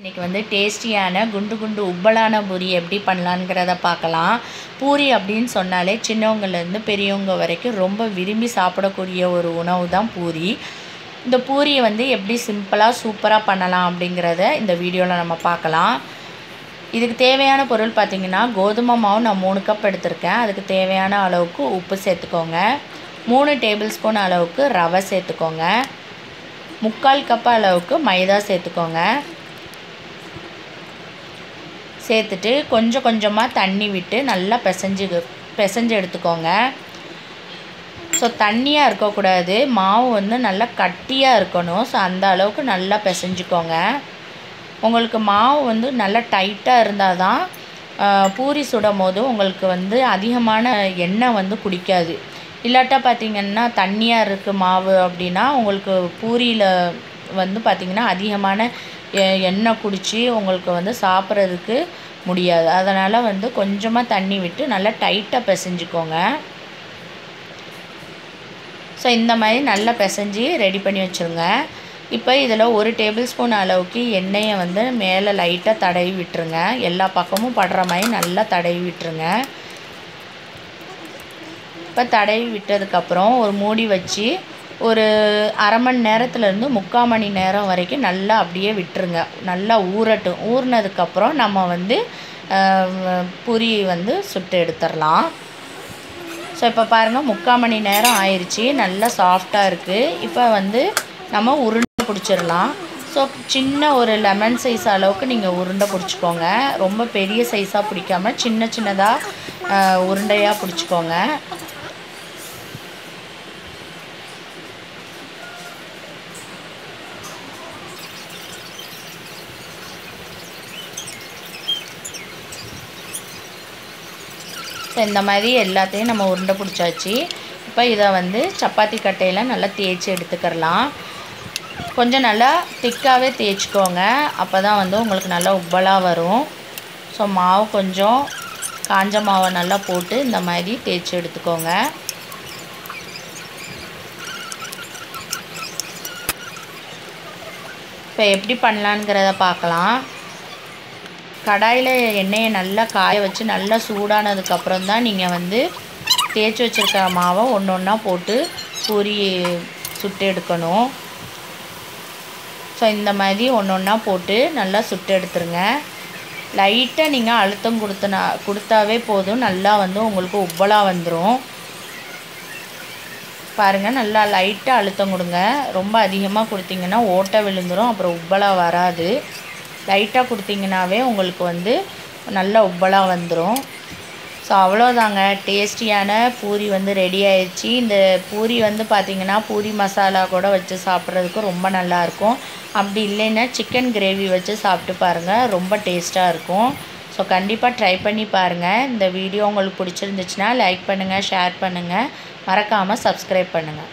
இன்றைக்கி வந்து டேஸ்டியான குண்டு குண்டு உப்பலான பூரி எப்படி பண்ணலாங்கிறத பார்க்கலாம். பூரி அப்படின்னு சொன்னாலே சின்னவங்கலேருந்து பெரியவங்க வரைக்கும் ரொம்ப விரும்பி சாப்பிடக்கூடிய ஒரு உணவு தான் பூரி. இந்த பூரியை வந்து எப்படி சிம்பிளாக சூப்பராக பண்ணலாம் அப்படிங்கிறத இந்த வீடியோவில் நம்ம பார்க்கலாம். இதுக்கு தேவையான பொருள் பார்த்திங்கன்னா, கோதுமை மாவு நான் 3 கப் எடுத்திருக்கேன். அதுக்கு தேவையான அளவுக்கு உப்பு சேர்த்துக்கோங்க. 3 டேபிள் ஸ்பூன் அளவுக்கு ரவை சேர்த்துக்கோங்க. 3/4 கப் அளவுக்கு மைதா சேர்த்துக்கோங்க. சேர்த்துட்டு கொஞ்சம் கொஞ்சமாக தண்ணி விட்டு நல்லா பிசைஞ்சு எடுத்துக்கோங்க. ஸோ தண்ணியாக இருக்கக்கூடாது, மாவு வந்து நல்லா கட்டியாக இருக்கணும். ஸோ அந்த அளவுக்கு நல்லா பிசைஞ்சுக்கோங்க. உங்களுக்கு மாவு வந்து நல்லா டைட்டாக இருந்தால் தான் பூரி சுடும் போது உங்களுக்கு வந்து அதிகமான எண்ணெய் வந்து குடிக்காது. இல்லாட்டா பார்த்திங்கன்னா தண்ணியாக இருக்குது மாவு அப்படின்னா உங்களுக்கு பூரியில் வந்து பார்த்திங்கன்னா அதிகமான எண்ணெய் குடித்து உங்களுக்கு வந்து சாப்பிட்றதுக்கு முடியாது. அதனால் வந்து கொஞ்சமாக தண்ணி விட்டு நல்லா டைட்டாக பிசைஞ்சுக்கோங்க. ஸோ இந்த மாதிரி நல்லா பிசைஞ்சு ரெடி பண்ணி வச்சுருங்க. இப்போ இதில் 1 டேபிள் ஸ்பூன் அளவுக்கு எண்ணெயை வந்து மேலே லைட்டாக தடவி விட்டுருங்க. எல்லா பக்கமும் படுற மாதிரி நல்லா தடவி விட்டுருங்க. இப்போ தடவி விட்டதுக்கப்புறம் ஒரு மூடி வச்சு ஒரு அரை மணி நேரத்துலேருந்து 3/4 மணி நேரம் வரைக்கும் நல்லா அப்படியே விட்டுருங்க. நல்லா ஊறட்டும். ஊறினதுக்கப்புறம் நம்ம வந்து பூரி வந்து சுட்டு எடுத்துடலாம். ஸோ இப்போ பாருங்கள் 3/4 மணி நேரம் ஆயிடுச்சு. நல்லா சாஃப்டாக இருக்குது. இப்போ வந்து நம்ம உருண்டை பிடிச்சிடலாம். ஸோ சின்ன ஒரு லெமன் சைஸ் அளவுக்கு நீங்கள் உருண்டை பிடிச்சிக்கோங்க. ரொம்ப பெரிய சைஸாக பிடிக்காமல் சின்ன சின்னதாக உருண்டையாக பிடிச்சிக்கோங்க. இந்த மாதிரி எல்லாத்தையும் நம்ம உருண்டை பிடிச்சாச்சு. இப்போ இதை வந்து சப்பாத்தி கட்டையில் நல்லா தேய்ச்சி எடுத்துக்கிறலாம். கொஞ்சம் நல்லா திக்காகவே தேய்ச்சிக்கோங்க. அப்போ தான் வந்து உங்களுக்கு நல்லா உப்பலாக வரும். ஸோ மாவு கொஞ்சம் காஞ்ச மாவை நல்லா போட்டு இந்த மாதிரி தேய்ச்சி எடுத்துக்கோங்க. இப்போ எப்படி பண்ணலாங்கிறத பார்க்கலாம். கடாயில் எண்ணெயை நல்லா காய வச்சு நல்லா சூடானதுக்கப்புறம் தான் நீங்கள் வந்து தேய்ச்சி வச்சுருக்க மாவை ஒன்று ஒன்றா போட்டு பூரி சுட்டு எடுக்கணும். ஸோ இந்த மாதிரி ஒன்று ஒன்றா போட்டு நல்லா சுட்டு எடுத்துருங்க. லைட்டாக நீங்கள் அழுத்தம் கொடுத்தாவே போதும், நல்லா வந்து உங்களுக்கு உப்பலாக வந்துடும். பாருங்கள், நல்லா லைட்டாக அழுத்தம் கொடுங்க. ரொம்ப அதிகமாக கொடுத்தீங்கன்னா ஓட்டை விழுந்துடும், அப்புறம் உப்பலாக வராது. லைட்டாக கொடுத்தீங்கன்னாவே உங்களுக்கு வந்து நல்லா உப்பலாக வந்துடும். ஸோ அவ்வளோதாங்க, டேஸ்டியான பூரி வந்து ரெடி ஆயிடுச்சு. இந்த பூரி வந்து பார்த்திங்கன்னா பூரி மசாலா கூட வச்சு சாப்பிட்றதுக்கு ரொம்ப நல்லாயிருக்கும். அப்படி இல்லைன்னா சிக்கன் கிரேவி வச்சு சாப்பிட்டு பாருங்கள், ரொம்ப டேஸ்ட்டாக இருக்கும். ஸோ கண்டிப்பாக ட்ரை பண்ணி பாருங்கள். இந்த வீடியோ உங்களுக்கு பிடிச்சிருந்துச்சுன்னா லைக் பண்ணுங்கள், ஷேர் பண்ணுங்கள், மறக்காமல் சப்ஸ்கிரைப் பண்ணுங்கள்.